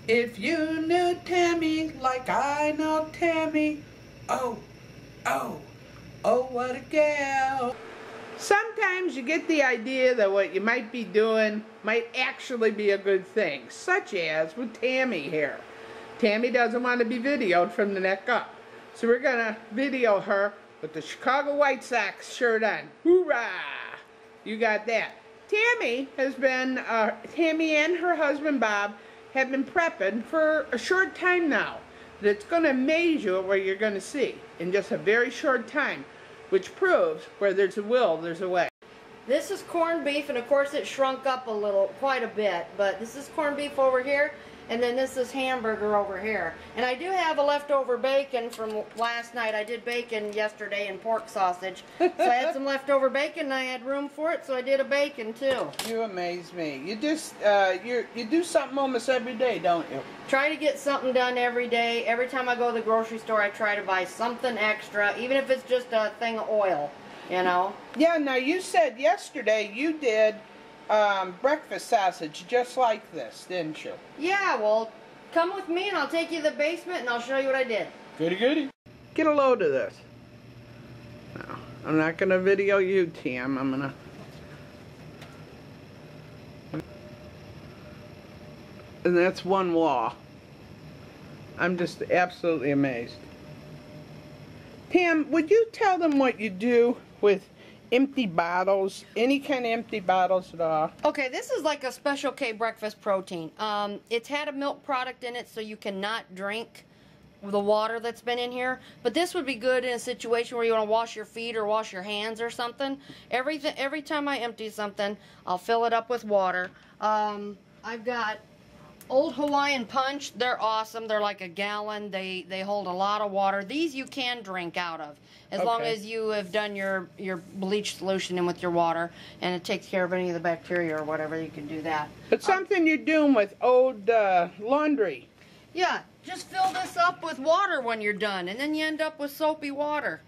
If you knew Tammy like I know Tammy, oh, oh, oh, what a gal. Sometimes you get the idea that what you might be doing might actually be a good thing, such as with Tammy here. Tammy doesn't want to be videoed from the neck up, so we're going to video her with the Chicago White Sox shirt on. Hoorah! You got that. Tammy has been, Tammy and her husband Bob have been prepping for a short time now. That's going to amaze you at what you're going to see in just a very short time, which proves where there's a will, there's a way. This is corned beef, and of course it shrunk up a little, quite a bit, but this is corned beef over here, and then this is hamburger over here. And I do have a leftover bacon from last night. I did bacon yesterday and pork sausage. So I had some leftover bacon and I had room for it, so I did a bacon too. You amaze me. You just, you do something almost every day, don't you? Try to get something done every day. Every time I go to the grocery store, I try to buy something extra, even if it's just a thing of oil, you know? Yeah, now you said yesterday you did breakfast sausage just like this, didn't you? Yeah, well, come with me and I'll take you to the basement and I'll show you what I did. Goody goody. Get a load of this. No, I'm not going to video you, Tam. I'm going to... And that's one law. I'm just absolutely amazed. Tam, would you tell them what you do with empty bottles, any kind of empty bottles at all? Okay, this is like a Special K breakfast protein. It's had a milk product in it, so you cannot drink the water that's been in here. But this would be good in a situation where you want to wash your feet or wash your hands or something. Every time I empty something, I'll fill it up with water. I've got Old Hawaiian Punch. They're awesome. They're like a gallon. They hold a lot of water. These you can drink out of, as long as you have done your bleach solution in with your water, and it takes care of any of the bacteria or whatever. You can do that. But something you're doing with old laundry. Yeah, just fill this up with water when you're done, and then you end up with soapy water.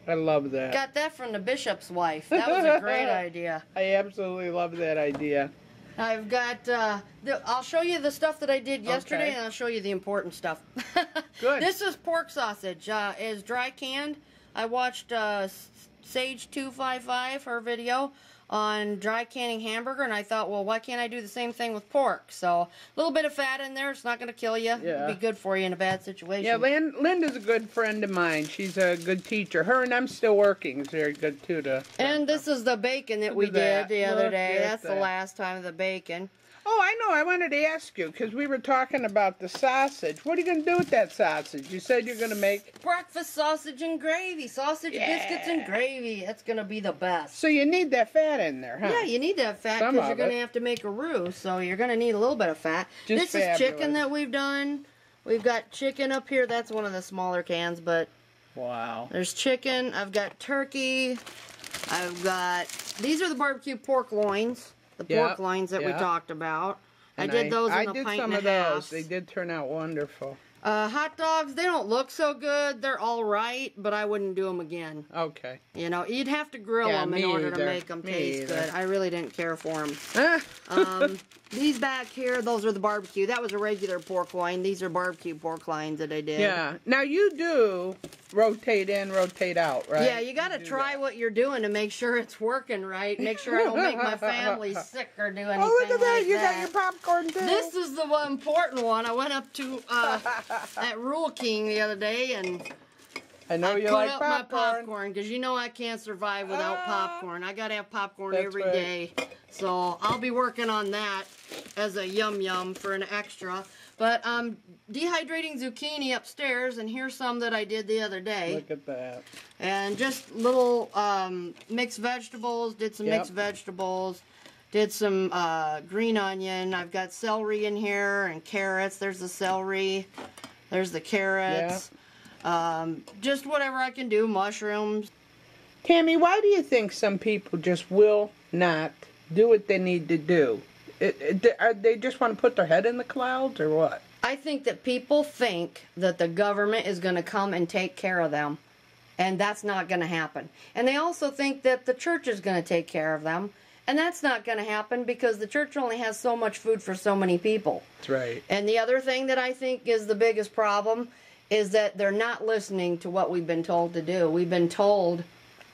I love that. Got that from the bishop's wife. That was a great idea. I absolutely love that idea. I've got, I'll show you the stuff that I did yesterday, and I'll show you the important stuff. Good. This is pork sausage. Is dry canned. I watched Sage255, her video on dry canning hamburger, and I thought, well, why can't I do the same thing with pork? So a little bit of fat in there. It's not going to kill you. Yeah. It'll be good for you in a bad situation. Yeah, Linda's a good friend of mine. She's a good teacher. Her and I'm still working is very good, too. And this is the bacon that we did the other day. That's the last time of the bacon. Oh, I know. I wanted to ask you, because we were talking about the sausage. What are you going to do with that sausage? You said you're going to make... breakfast sausage and gravy. Sausage, biscuits, and gravy. That's going to be the best. So you need that fat in there, huh? Yeah, you need that fat because you're going to have to make a roux, so you're going to need a little bit of fat. This is chicken that we've done. We've got chicken up here. That's one of the smaller cans, but... Wow. There's chicken. I've got turkey. I've got... These are the barbecue pork loins. The pork loins that we talked about. And I did those in a pint and a half. I did some of those. They did turn out wonderful. Hot dogs, they don't look so good. They're all right, but I wouldn't do them again. Okay. You know, you'd have to grill them in order to make them taste good. I really didn't care for them. These back here, those are the barbecue. That was a regular pork loin. These are barbecue pork loins that I did. Yeah. Now you do rotate in, rotate out, right? Yeah, you got to try what you're doing to make sure it's working right. Make sure I don't make my family sick or do anything. Oh, look at that. Like You got your popcorn, too. This is the one important one. I went up to at Rule King the other day, and I know you like popcorn. my popcorn, because you know I can't survive without popcorn. I got to have popcorn every day. So I'll be working on that as a yum-yum for an extra. But I'm dehydrating zucchini upstairs, and here's some that I did the other day. Look at that. And just little mixed vegetables, did some mixed vegetables, did some green onion. I've got celery in here and carrots. There's the celery, there's the carrots. Just whatever I can do, mushrooms. Tammy, why do you think some people just will not do what they need to do? They just want to put their head in the clouds, or what? I think that people think that the government is going to come and take care of them, and that's not going to happen. And they also think that the church is going to take care of them, And that's not going to happen because the church only has so much food for so many people. That's right. And the other thing that I think is the biggest problem is that they're not listening to what we've been told to do. We've been told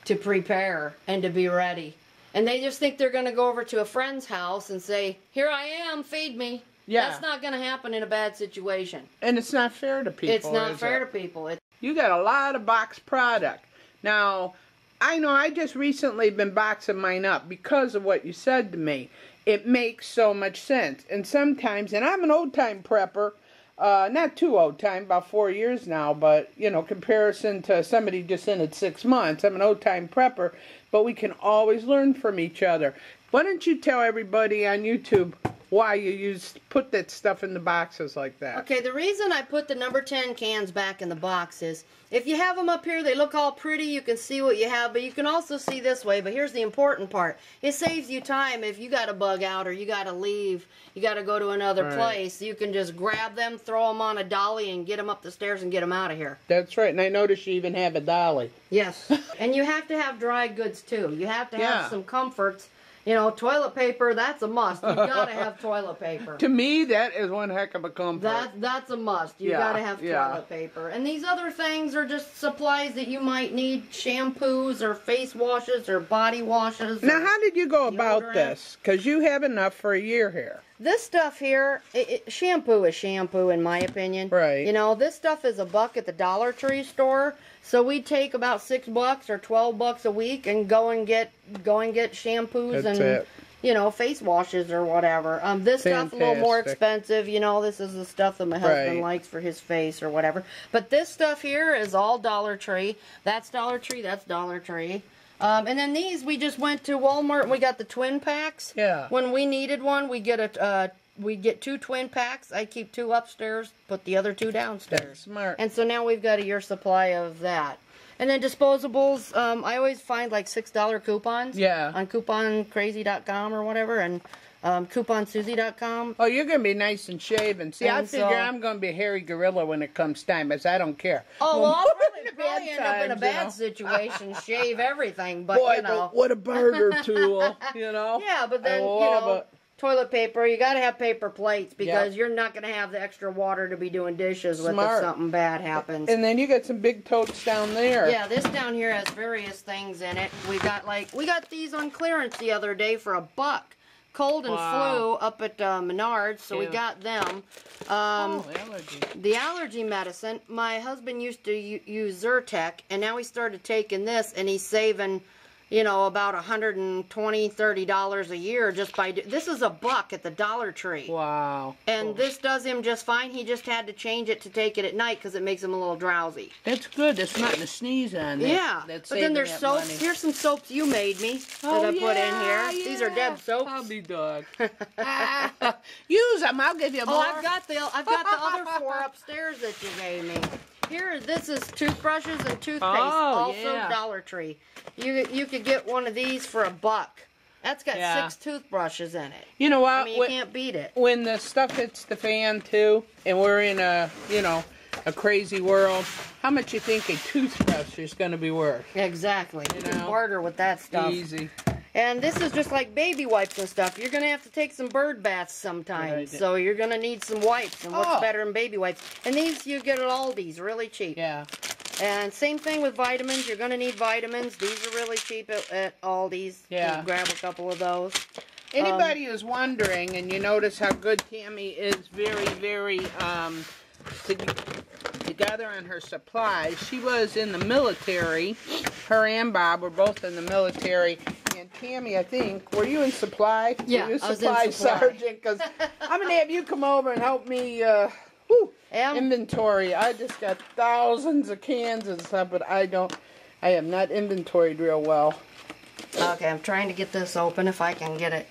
to prepare and to be ready. And they just think they're going to go over to a friend's house and say, here I am, feed me. Yeah. That's not going to happen in a bad situation. And it's not fair to people. It's not fair to people. You got a lot of boxed product. Now, I know I just recently been boxing mine up because of what you said to me. It makes so much sense. And sometimes, and I'm an old-time prepper, not too old-time, about 4 years now, but, you know, comparison to somebody just in it 6 months, I'm an old-time prepper, but we can always learn from each other. Why don't you tell everybody on YouTube why you put that stuff in the boxes like that? Okay, the reason I put the number 10 cans back in the box is, if you have them up here, they look all pretty, you can see what you have, but you can also see this way. But here's the important part. It saves you time if you got to bug out or you got to leave, you got to go to another place. You can just grab them, throw them on a dolly, and get them up the stairs and get them out of here. That's right, and I noticed you even have a dolly. Yes, and you have to have dry goods too. You have to have some comforts. You know, toilet paper, that's a must. You've got to have toilet paper. To me, that is one heck of a comfort. That's a must. You've got to have toilet paper. And these other things are just supplies that you might need, shampoos or face washes or body washes. Now, how did you go about this? Because you have enough for a year here. This stuff here, shampoo is shampoo in my opinion. Right. You know, this stuff is $1 at the Dollar Tree store. So we take about $6 or $12 a week and go and get shampoos and you know, face washes or whatever. This stuff's a little more expensive. You know, this is the stuff that my husband likes for his face or whatever. But this stuff here is all Dollar Tree. That's Dollar Tree. That's Dollar Tree. And then these, we just went to Walmart and we got the twin packs. Yeah. When we needed one, we get 2 twin packs. I keep 2 upstairs, put the other 2 downstairs. That's smart. And so now we've got a year supply of that. And then disposables, I always find like $6 coupons. Yeah. On couponcrazy.com or whatever, and couponsusie.com. Oh, you're going to be nice and shaven. See, I figure I'm going to be a hairy gorilla when it comes time, as I don't care. Oh, well, I'll probably end up in a bad situation, shave everything, but, boy, you know. But what a barter tool, you know? Yeah, but then, you know, toilet paper, you got to have paper plates because you're not going to have the extra water to be doing dishes with if something bad happens. And then you got some big totes down there. Yeah, this down here has various things in it. We got these on clearance the other day for $1. Cold and flu up at Menards, so we got them. The allergy medicine, my husband used to use Zyrtec, and now he started taking this, and he's saving, you know, about $120, $30 a year just by... This is $1 at the Dollar Tree. Wow. And this does him just fine. He just had to change it to take it at night because it makes him a little drowsy. That's good. That's nothing to sneeze on. Yeah. But then there's soaps. Money. Here's some soaps you made me that I put in here. Yeah. These are Deb's soaps. I'll be dog. Use them. I'll give you more. Oh, I've got the other 4 upstairs that you gave me. Here, this is toothbrushes and toothpaste, also Dollar Tree. You could get one of these for $1. That's got 6 toothbrushes in it. You know what? I mean, you can't beat it. When the stuff hits the fan too, and we're in a, you know, a crazy world, how much you think a toothbrush is going to be worth? Exactly. You can barter with that stuff. Easy. And this is just like baby wipes and stuff. You're going to have to take some bird baths sometimes. So you're going to need some wipes. And what's better than baby wipes? And these you get at Aldi's, really cheap. Yeah. And same thing with vitamins. You're going to need vitamins. These are really cheap at Aldi's. Yeah. You grab a couple of those. Anybody who's wondering, and you notice how good Tami is very, very together on her supplies. She was in the military. Her and Bob were both in the military. And Tami, I think, were you in supply? Yeah, were you I was in supply. Sergeant? Because I'm going to have you come over and help me inventory. I just got thousands of cans and stuff, but I am not inventoried real well. Okay, I'm trying to get this open if I can get it.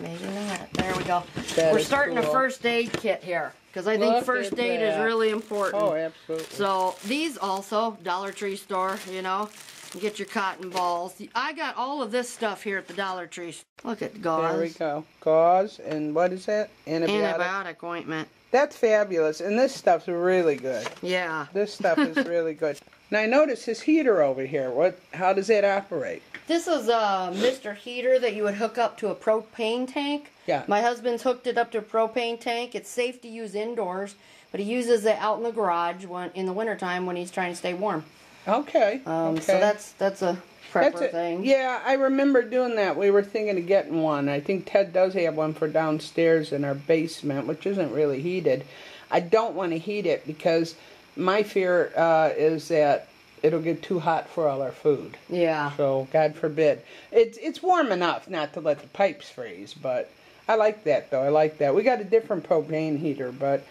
Measure that. There we go. We're starting a first aid kit here. Because I think first aid is really important. Oh, absolutely. So, these also, Dollar Tree store, you know. You get your cotton balls. I got all of this stuff here at the Dollar Tree. Look at gauze. There we go. Gauze, and what is that? Antibiotic ointment. That's fabulous. And this stuff's really good. Yeah. This stuff is really good. Now I notice this heater over here. How does that operate? This is a Mr. Heater that you would hook up to a propane tank. Yeah. My husband's hooked it up to a propane tank. It's safe to use indoors, but he uses it out in the garage in the wintertime when he's trying to stay warm. Okay. So that's a prepper thing. Yeah, I remember doing that. We were thinking of getting one. I think Ted does have one for downstairs in our basement, which isn't really heated. I don't want to heat it because my fear is that it'll get too hot for all our food. Yeah. So, God forbid. It's warm enough not to let the pipes freeze, but I like that, though. I like that. We got a different propane heater, but...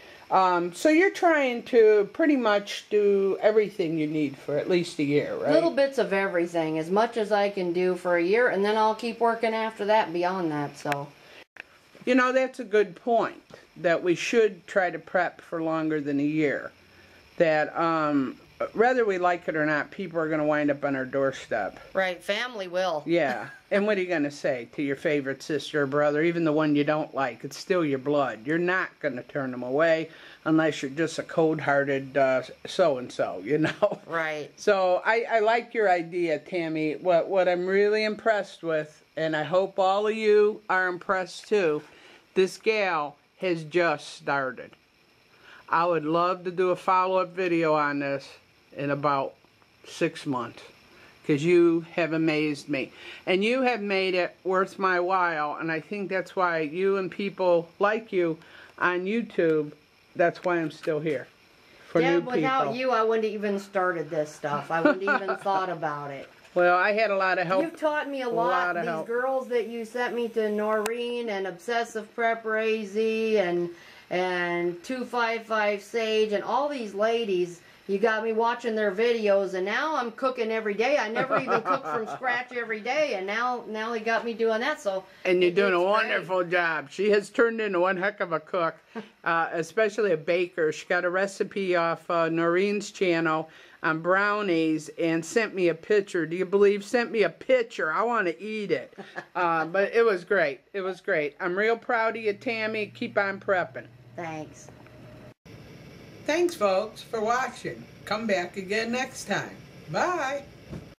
so you're trying to pretty much do everything you need for at least a year, right? Little bits of everything, as much as I can do for a year, and then I'll keep working after that, beyond that, so... You know, that's a good point, that we should try to prep for longer than a year. That, whether we like it or not, people are going to wind up on our doorstep. Right, family will. Yeah, and what are you going to say to your favorite sister or brother, even the one you don't like? It's still your blood. You're not going to turn them away unless you're just a cold-hearted so-and-so, you know? Right. So I like your idea, Tammy. What I'm really impressed with, and I hope all of you are impressed too, this gal has just started. I would love to do a follow-up video on this in about 6 months, because you have amazed me and you have made it worth my while, and I think that's why you and people like you on YouTube, that's why I'm still here for new people. Without you I wouldn't even started this stuff. I wouldn't even thought about it. Well, I had a lot of help. You've taught me a lot. These girls that you sent me to, Noreen and Obsessive Prepper AZ and 255 Sage and all these ladies. You got me watching their videos, and now I'm cooking every day. I never even cooked from scratch every day, and now they got me doing that. So and you're doing a wonderful job. She has turned into one heck of a cook, especially a baker. She got a recipe off Noreen's channel on brownies and sent me a picture. Do you believe? Sent me a picture. I want to eat it. But it was great. It was great. I'm real proud of you, Tammy. Keep on prepping. Thanks. Thanks, folks, for watching. Come back again next time. Bye.